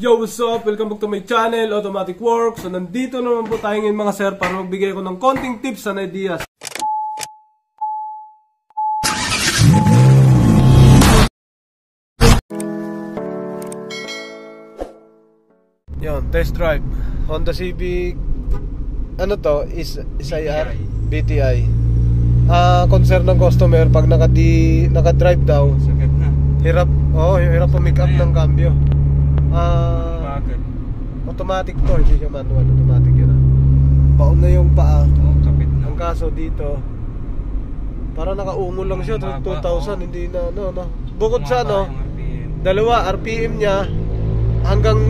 Yo, what's up? Welcome back to my channel, Automatic Works. So, nandito naman po tayo ngayon mga sir para magbigay ko ng konting tips and ideas. Yan, test drive. Honda Civic, ano to? IR? BTI. Concern ng customer, pag naka-drive daw, hirap pumick up ng cambio. Automatic to, hindi siya manual, automatic yun. Baon na yung paa. Ang kaso dito, para nakaungol lang siya, 2,000, hindi na, bukod sa dalawa, RPM niya, hanggang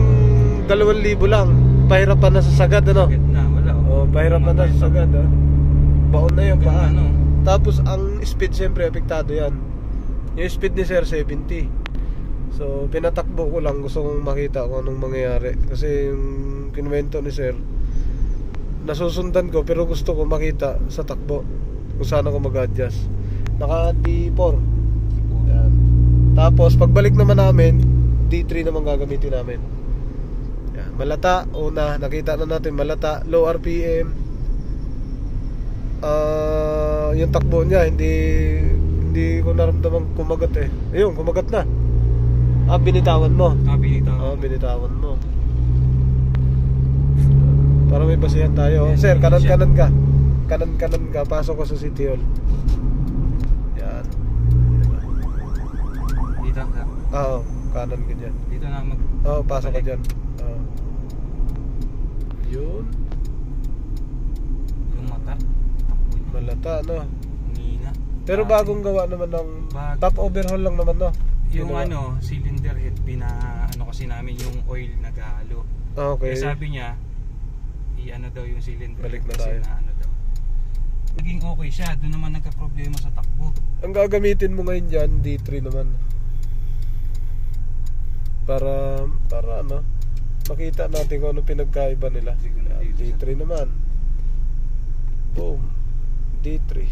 2,000 lang. Pahirapan na sa sagad, pahirapan na sa sagad, baon na yung paa. Tapos, ang speed, siyempre, apektado yan. Yung speed ni Sir, 70. So, pinatakbo ko lang, gusto kong makita kung anong mangyayari. Kasi yung kinuwento ni Sir, nasusundan ko, pero gusto ko makita sa takbo kung saan ako mag-adjust. Naka D4. Yan. Tapos, pagbalik naman namin, D3 naman gagamitin namin. Yan. Malata, una, nakita na natin malata, low RPM. Yung takbo niya, hindi ko naramdaman kumagat eh. Ayun, kumagat na. Binitawan mo. Binitawan mo. Para may basihan tayo. Sir, kanan-kanan ka. Kanan-kanan ka. Pasok ko sa City Hall. Yan. Dito ka? Oo, kanan ka dyan. Dito na pasok ka dyan. Yun. Yung mata. Malata, Nina. Pero bagong gawa naman ng top overhaul lang naman, Yung cylinder head, kasi namin yung oil naghahalo. Okay. Kaya sabi niya, daw yung cylinder. Balik na tayo. Daw. Naging okay siya, doon naman nagka-problema sa takbo. Ang gagamitin mo ngayon dyan, D3 naman. Para makita natin kung ano pinagkaiba nila. D3 naman. Boom. D3.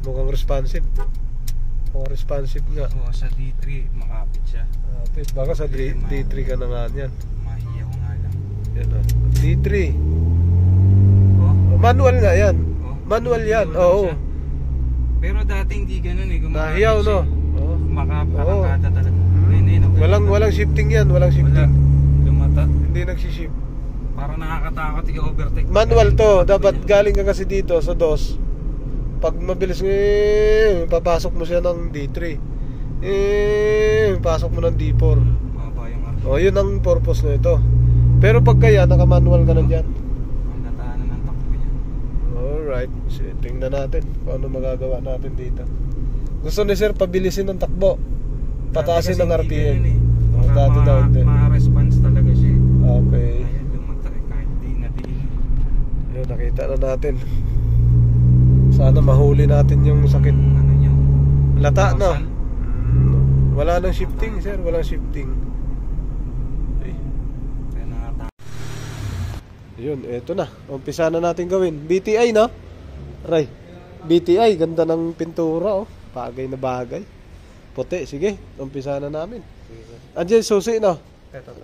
Mukhang responsive. Mukhang responsive nga. Sa D3 makapit siya. Baka sa D3 ka na nga yan. Mahiyaw nga lang. Yan D3. Manual nga yan. Manual yan. Oo. Pero dati hindi ganun eh. Nahiyaw Makakata talaga. Walang shifting yan. Walang shifting. Lumata. Hindi nagsishift. Parang nakakatakot i-overtake. Manual to. Dapat galing ka kasi dito sa DOS. Pag mabilis papasok mo siya ng D3. Pasok mo ng D4. Yun ang purpose na ito. Pero pag kaya naka-manual ka na dyan. Ang nataanan ng takbo niya. Alright, tingnan natin kung ano magagawa natin dito. Gusto ni Sir pabilisin ng takbo, pataasin ng RPM. Dati daw hindi. Ma-response talaga siya. Okay. Ayan, lumantay kahit di na diin. Ayun, nakita na natin. Sana mahuli natin yung sakit. Lata na. Wala nang shifting, Sir. Walang shifting. Yun, eto na. Umpisa na natin gawin. BTI, Aray. BTI, ganda ng pintura, Bagay na bagay. Puti, sige. Umpisa na namin. Andiyan, susi,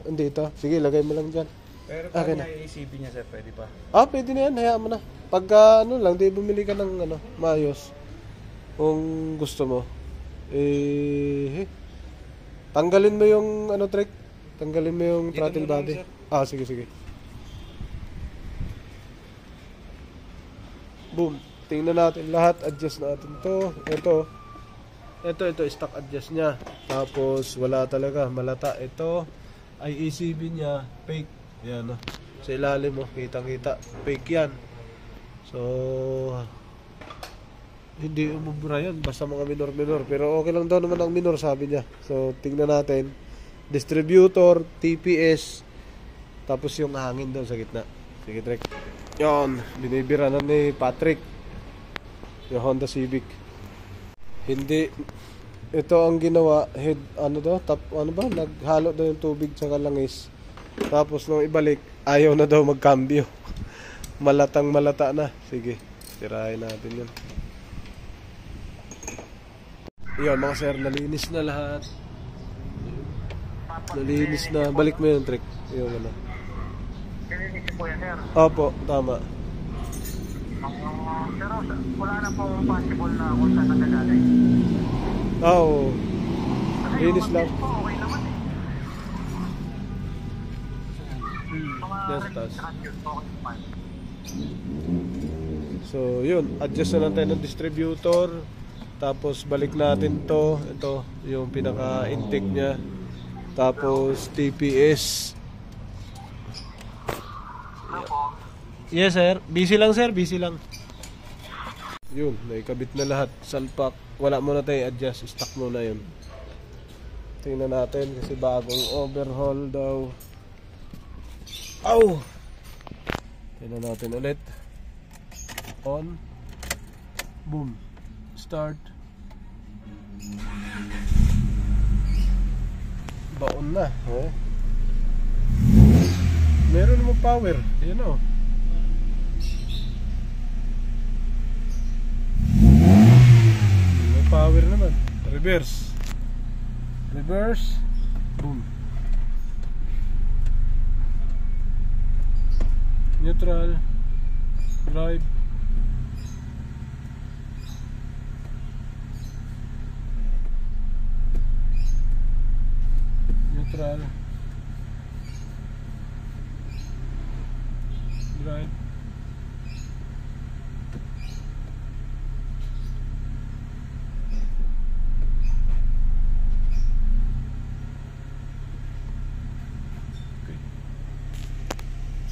Andito. Sige, lagay mo lang dyan. Pero pag na-ACB niya, Sir, pwede pa? Pwede na yan. Hayaan mo na. Pagka di bumili ka ng maayos. Kung gusto mo. Tanggalin mo yung Trek. Tanggalin mo yung throttle body. Sige. Boom. Tingnan natin lahat. Adjust natin to. Ito stock adjust niya. Tapos wala talaga. Malata. Ito ay ECB niya. Fake. Yan sa ilalim mo, kitang-kita. Fake yan. So, hindi umubra yan. Basta mga minor. Pero okay lang daw naman ang minor, sabi niya. So, tingnan natin. Distributor, TPS. Tapos yung hangin doon sa gitna. Sige, Trek. Yan. Binibira na ni Patrick. Yung Honda Civic. Hindi. Ito ang ginawa. Head, naghalo daw yung tubig sa kalangis. Tapos nung ibalik, ayaw na daw magkambyo. Malata na. Sige, tirahin natin yun. Yun mga sir, nalinis na lahat. Nalinis na. Balik mo yung trick. Yung ano. Nilinis po yan, sir. Opo, tama. Pero wala na pong possible na kung saan nagagaling. Oo. Kasi Linis yung lang. mag-test po, okay naman eh. Yes, taas. Okay naman. So, yun. Adjust na lang tayo ng distributor. Tapos, balik natin to. Ito, yung pinaka-intake niya. Tapos, TPS. Ano po? Yes, sir. Busy lang, sir. Busy lang. Yun. Naikabit na lahat. Salpak. Wala muna tayo adjust. Stock muna yun. Tingnan natin kasi bagong overhaul daw. Ow! Tingnan natin ulit. On. Boom. Start. Baon na. Oh. Meron mo power. Yan o. May power naman. Reverse. Reverse. Boom. Neutral. Drive. Neutral. Drive.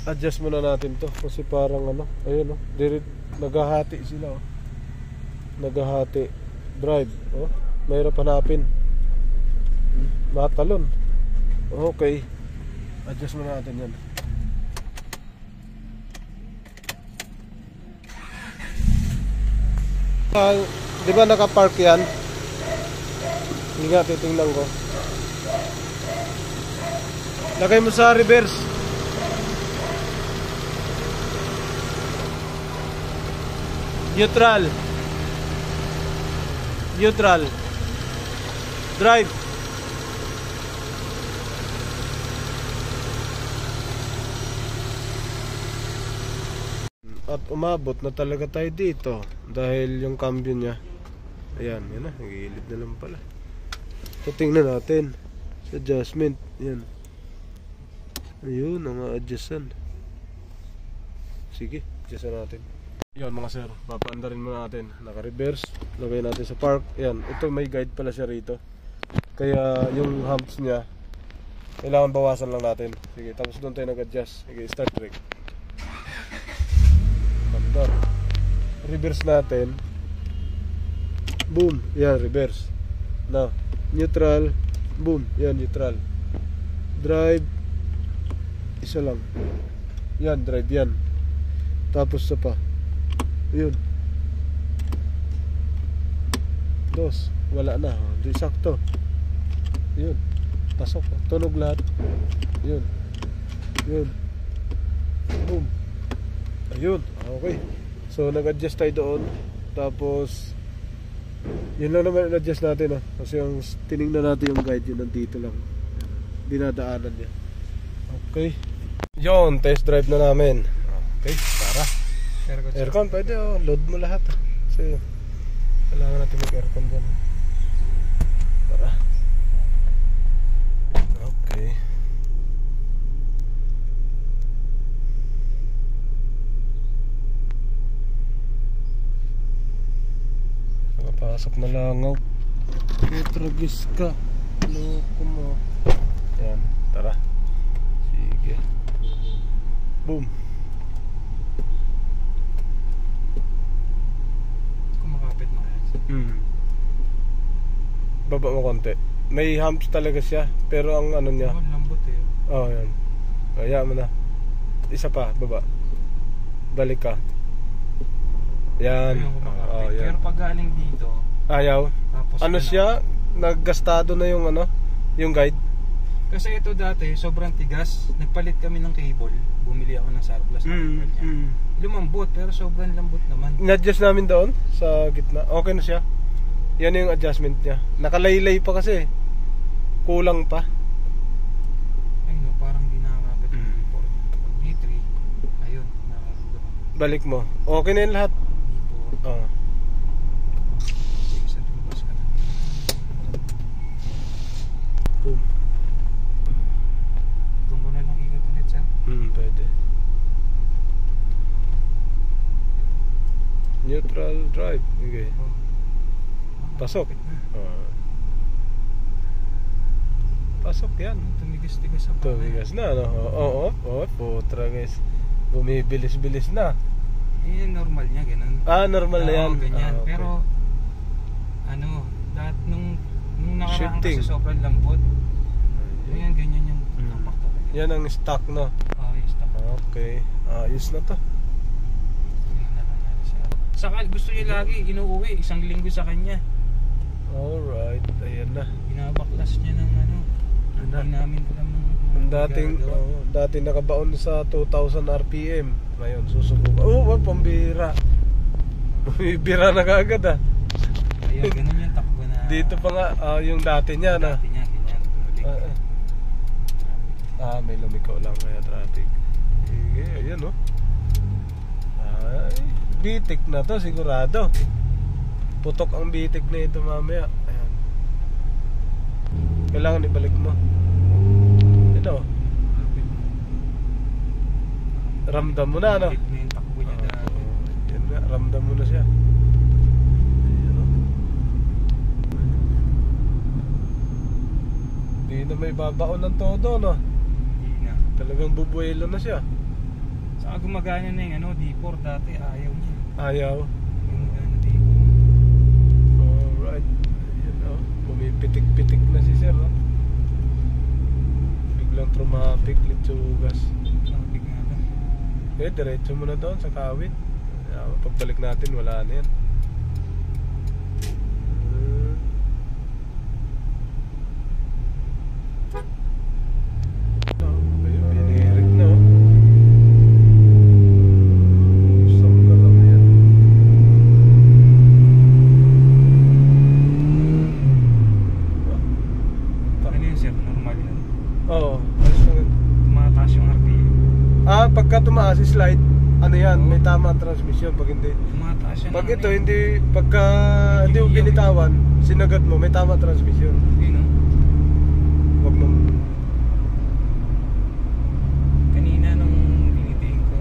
Adjust muna natin to kasi parang ano, ayun oh, naghahati sila oh. Naghahati. Drive, oh. Mahirap hanapin. Matalon. Okay. Adjust muna natin 'yan. Di ba naka-park 'yan? Hindi nga titingnan ko. Lagay mo sa reverse. Neutral. Neutral. Drive. At umabot na talaga tayo dito dahil yung cambio niya. Ayan, yan na, nagilid na lang pala. So tingnan natin sa adjustment. Yan. Ayun, ang adjustan. Sige, adjustan natin. Yan mga sir, papaandarin muna natin. Naka-reverse, lagay natin sa park. Yan, ito may guide pala siya rito. Kaya yung humps niya kailangan bawasan lang natin. Sige, tapos doon tayo nag-adjust. Sige, start brake. Bandar. Reverse natin. Boom, yan, reverse. Now, neutral. Boom, yan, neutral. Drive. Isa lang. Yan, drive yan. Tapos sa pa. Yun. Dos. Wala na. Di sakto. Yun. Pasok. Tunog lahat. Yun. Yun. Boom. Ayun. Okay. So nag-adjust tayo doon. Tapos yun lang naman in-adjust natin. Kasi yung tinignan natin yung guide yun nandito lang. Dinadaanan niya. Okay. Yun. Test drive na namin. Okay. Tara. Aircon pwede oh, load mo lahat kasi kailangan natin mag-aircon dyan. Tara. Okay. Nakapasok na langaw. Petrogis ka. Loko mo. Yan, tara. Sige. Boom. Baba mo konti. May humps talaga siya, pero ang ano niya. Oh, lambot eh. Oh, yan. Kaya mo na. Isa pa, baba. Balik ka. Yan. Oh, yan. Pero pag galing dito, ayaw. tapos Ano siya? Naggastado na yung ano, yung guide. Kasi ito dati, sobrang tigas. Nagpalit kami ng cable. Bumili ako ng surplus na cable niya. Lumambot, pero sobrang lambot naman. In-adjust namin doon sa gitna. Okay na siya. Yan yung adjustment niya. Nakalaylay pa kasi. Kulang pa. Balik mo. Okay na yung lahat. Dito. Oo. Sige, sa tubos ka na. Boom. Doon ko na lang ikot ulit, sir. Pwede. Neutral drive. Okay. Pasok. Pasok yan. Tumigas-tigas ako. Tumigas na, no? Oo, putra guys. Bumibilis-bilis na. Normal niya, ganun. Normal na yan. Oo, ganyan. Okay. Pero, lahat nung nakaraan Shifting. kasi sobrang lambot. Ayan, ganyan yung tapak talaga. Yan ang stock, no? Yes, tapak. Okay. Ayos na to. Yun na nangyari siya. Saka gusto niya lagi, inuuwi, 1 linggo sa kanya. Alright. Ayan na. Binabaklas niya ng hindi namin alam ng Ang dating nakabaon sa 2,000 RPM. Ngayon, susubukan. Pambira. Bumibira na kaagad, ah. Kaya ganun yung takbo na. Dito pa nga, yung dati niya, na. Dati niya, ganyan. May lumiko lang kaya traffic. Sige, ayan, oh. Ay, bitik na to, sigurado. Putok ang bitik na ito mamaya. Ayan. Kailangan ibalik mo. Ito. Ramdam mo na, no? Balik na yung takbo niya dati. Yan nga, ramdam mo na siya. Ayan, oh. Hindi na may babaon ng todo, no? Hindi na. Talagang bubuelo na siya. Saka gumagana na yung D4 dati, ayaw niya. Ayaw. Gumagana D4. Alright. Ayan, oh. Bumipitik-pitik na si sir, oh. Biglang trumapik, litsugas. Traffic nga lang. Diretso mo na doon sa kawit. Pagbalik natin, wala na yan. Pinirik na, oh. Usang na lang yan. Ano yun, sir? Normal yun. Oo. Ayos lang yun. Tumataas yung RPM. Pagka tumaas si slide, ano yan, may tama ang transmission. Pag hindi, Tumataas siya pag ng ito, hindi, pagka hindi mo binitawan, sinagad mo, may tama ang transmission. Hindi, no? Wag mong, Kanina nung tinitingin ko,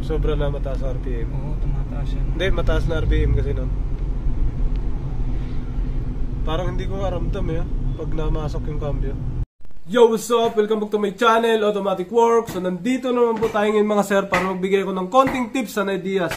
sobra na mataas ang RPM. oo, tumataas siya. Hindi, mataas na RPM kasi nun. Parang hindi ko maramdam pag namasok yung cambio. Yo, what's up? Welcome back to my channel, Automatic Work. So, nandito naman po tayo ngayon mga sir para magbigay ko ng konting tips and ideas